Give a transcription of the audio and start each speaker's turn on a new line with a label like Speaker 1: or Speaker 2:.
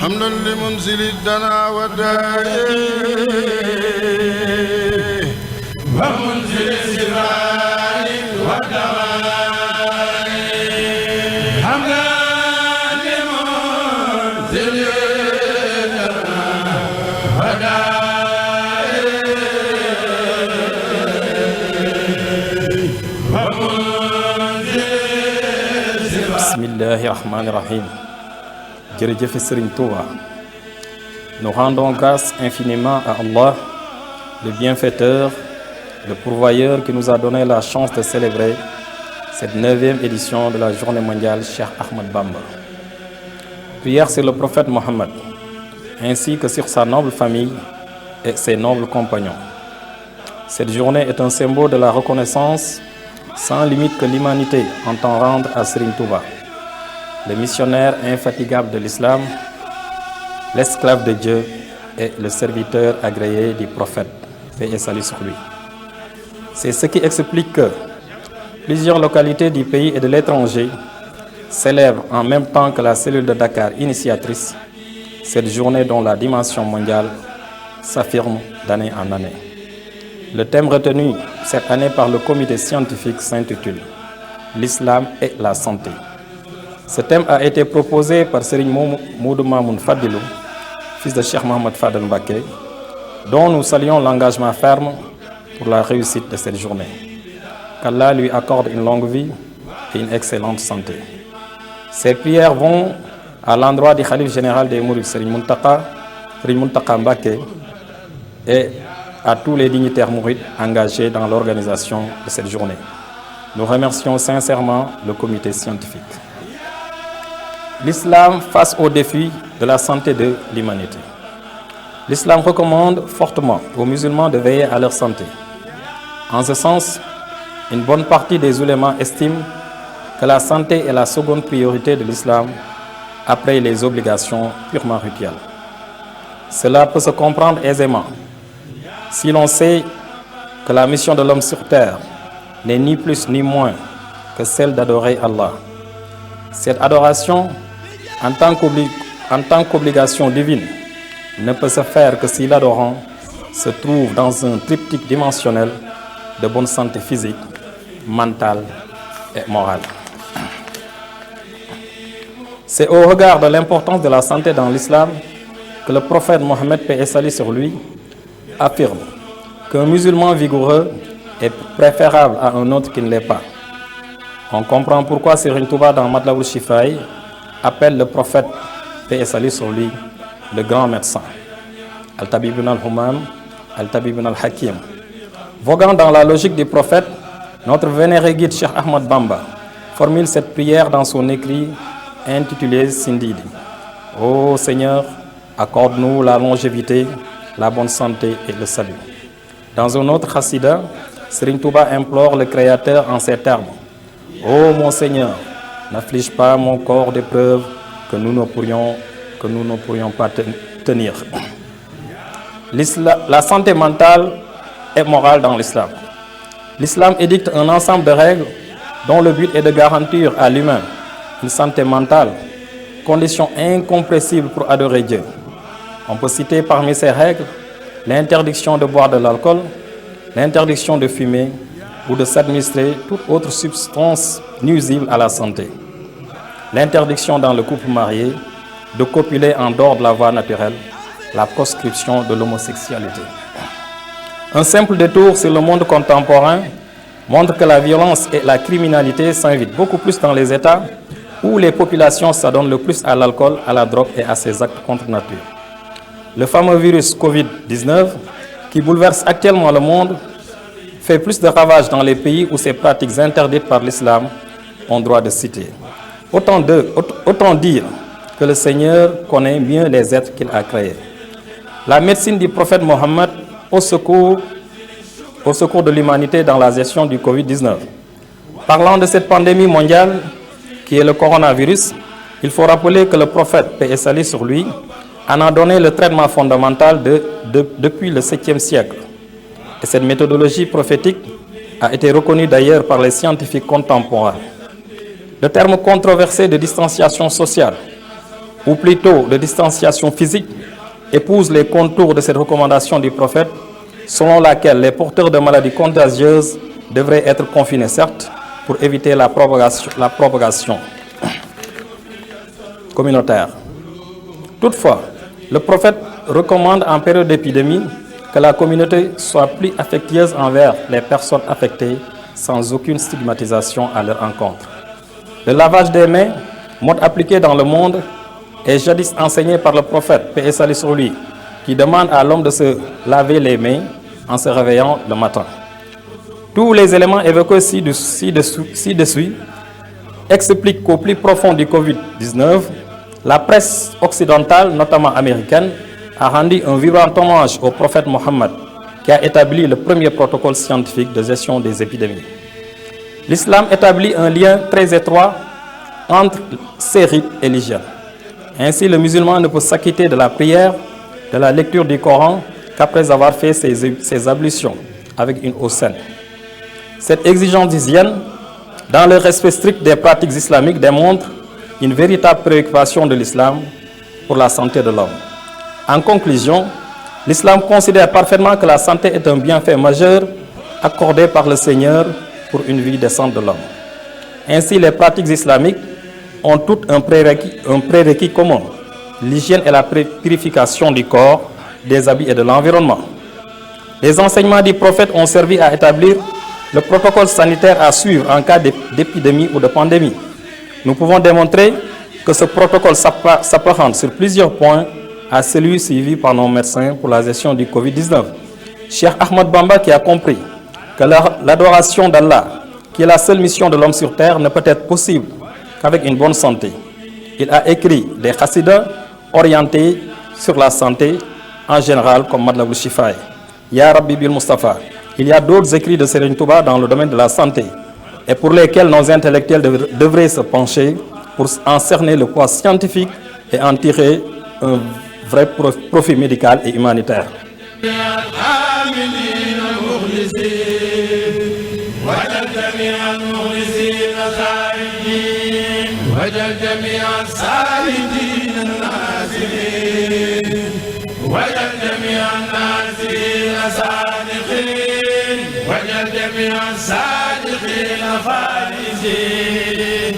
Speaker 1: حمدا لمنزل الدنا والداء ومنزل الشفاء والدواء حمدا لمنزل الدنا والداء ومنزل الشفاء.
Speaker 2: بسم الله الرحمن الرحيم. Jërëjëf Serigne Touba. Nous rendons grâce infiniment à Allah, le bienfaiteur, le pourvoyeur qui nous a donné la chance de célébrer cette 9e édition de la journée mondiale Cheikh Ahmad Bamba. Prière sur le prophète Mohammed, ainsi que sur sa noble famille et ses nobles compagnons. Cette journée est un symbole de la reconnaissance sans limite que l'humanité entend rendre à Serigne Touba, le missionnaire infatigable de l'islam, l'esclave de Dieu et le serviteur agréé du prophète, paix et salut sur lui. C'est ce qui explique que plusieurs localités du pays et de l'étranger célèbrent en même temps que la cellule de Dakar initiatrice cette journée dont la dimension mondiale s'affirme d'année en année. Le thème retenu cette année par le comité scientifique s'intitule « L'islam et la santé ». Ce thème a été proposé par Serigne Moudou Mamoun Fadilou, fils de Cheikh Mohamed Fadel Mbacké, dont nous saluons l'engagement ferme pour la réussite de cette journée. Qu'Allah lui accorde une longue vie et une excellente santé. Ces prières vont à l'endroit du Khalife général des Mourides, Serigne Mountakha Mbacké, et à tous les dignitaires mourides engagés dans l'organisation de cette journée. Nous remercions sincèrement le comité scientifique. L'islam face aux défis de la santé de l'humanité. L'islam recommande fortement aux musulmans de veiller à leur santé. En ce sens, une bonne partie des oulémas estiment que la santé est la seconde priorité de l'islam après les obligations purement rituelles. Cela peut se comprendre aisément si l'on sait que la mission de l'homme sur terre n'est ni plus ni moins que celle d'adorer Allah. Cette adoration, en tant qu'obligation divine, ne peut se faire que si l'adorant se trouve dans un triptyque dimensionnel de bonne santé physique, mentale et morale. C'est au regard de l'importance de la santé dans l'islam que le prophète Mohammed, paix et salut sur lui, affirme qu'un musulman vigoureux est préférable à un autre qui ne l'est pas. On comprend pourquoi Serigne Touba dans Matlaboul Chifaï appelle le prophète, paix et salut sur lui, le grand médecin. Al-Tabibun al-Humam, Al-Tabibun al-Hakim. Voguant dans la logique du prophète, notre vénéré guide Cheikh Ahmad Bamba formule cette prière dans son écrit intitulé Sindidi. Ô Seigneur, accorde-nous la longévité, la bonne santé et le salut. Dans un autre chassida, Serigne Touba implore le Créateur en ces termes. Ô mon Seigneur, n'afflige pas mon corps d'épreuves que nous ne pourrions pas tenir. La santé mentale et morale dans l'islam. L'islam édicte un ensemble de règles dont le but est de garantir à l'humain une santé mentale, condition incompressible pour adorer Dieu. On peut citer parmi ces règles l'interdiction de boire de l'alcool, l'interdiction de fumer ou de s'administrer toute autre substance nuisible à la santé, l'interdiction dans le couple marié de copuler en dehors de la voie naturelle, la proscription de l'homosexualité. Un simple détour sur le monde contemporain montre que la violence et la criminalité s'invitent beaucoup plus dans les États où les populations s'adonnent le plus à l'alcool, à la drogue et à ses actes contre nature. Le fameux virus Covid-19, qui bouleverse actuellement le monde, fait plus de ravages dans les pays où ces pratiques interdites par l'islam ont droit de citer. Autant dire que le Seigneur connaît mieux les êtres qu'il a créés. La médecine du prophète Mohammed au secours de l'humanité dans la gestion du Covid-19. Parlant de cette pandémie mondiale qui est le coronavirus, il faut rappeler que le prophète, paix et salut sur lui, en a donné le traitement fondamental depuis le 7e siècle. Et cette méthodologie prophétique a été reconnue d'ailleurs par les scientifiques contemporains. Le terme controversé de distanciation sociale ou plutôt de distanciation physique, épouse les contours de cette recommandation du prophète, selon laquelle les porteurs de maladies contagieuses devraient être confinés, certes, pour éviter la propagation communautaire. Toutefois, le prophète recommande en période d'épidémie que la communauté soit plus affectueuse envers les personnes affectées sans aucune stigmatisation à leur encontre. Le lavage des mains, mode appliqué dans le monde, est jadis enseigné par le prophète, paix et salut sur lui, qui demande à l'homme de se laver les mains en se réveillant le matin. Tous les éléments évoqués ci-dessus expliquent qu'au plus profond du Covid-19, la presse occidentale, notamment américaine, a rendu un vibrant hommage au prophète Mohammed, qui a établi le premier protocole scientifique de gestion des épidémies. L'islam établit un lien très étroit entre ces rites et l'hygiène. Ainsi, le musulman ne peut s'acquitter de la prière, de la lecture du Coran, qu'après avoir fait ses ablutions avec une eau saine. Cette exigence d'hygiène, dans le respect strict des pratiques islamiques, démontre une véritable préoccupation de l'islam pour la santé de l'homme. En conclusion, l'islam considère parfaitement que la santé est un bienfait majeur accordé par le Seigneur pour une vie décente de l'homme. Ainsi, les pratiques islamiques ont toutes un prérequis commun, l'hygiène et la purification du corps, des habits et de l'environnement. Les enseignements du prophète ont servi à établir le protocole sanitaire à suivre en cas d'épidémie ou de pandémie. Nous pouvons démontrer que ce protocole s'apparente sur plusieurs points à celui suivi par nos médecins pour la gestion du Covid-19. Cheikh Ahmad Bamba, qui a compris que l'adoration d'Allah, qui est la seule mission de l'homme sur terre, ne peut être possible qu'avec une bonne santé. Il a écrit des chassidas orientés sur la santé en général, comme Madlabul Shifaï, Ya Rabbi bil Mustafa. Il y a d'autres écrits de Serigne Touba dans le domaine de la santé et pour lesquels nos intellectuels devraient se pencher pour en cerner le poids scientifique et en tirer un vrai profit médical et humanitaire.
Speaker 1: وجل جميع الصادقين فائزين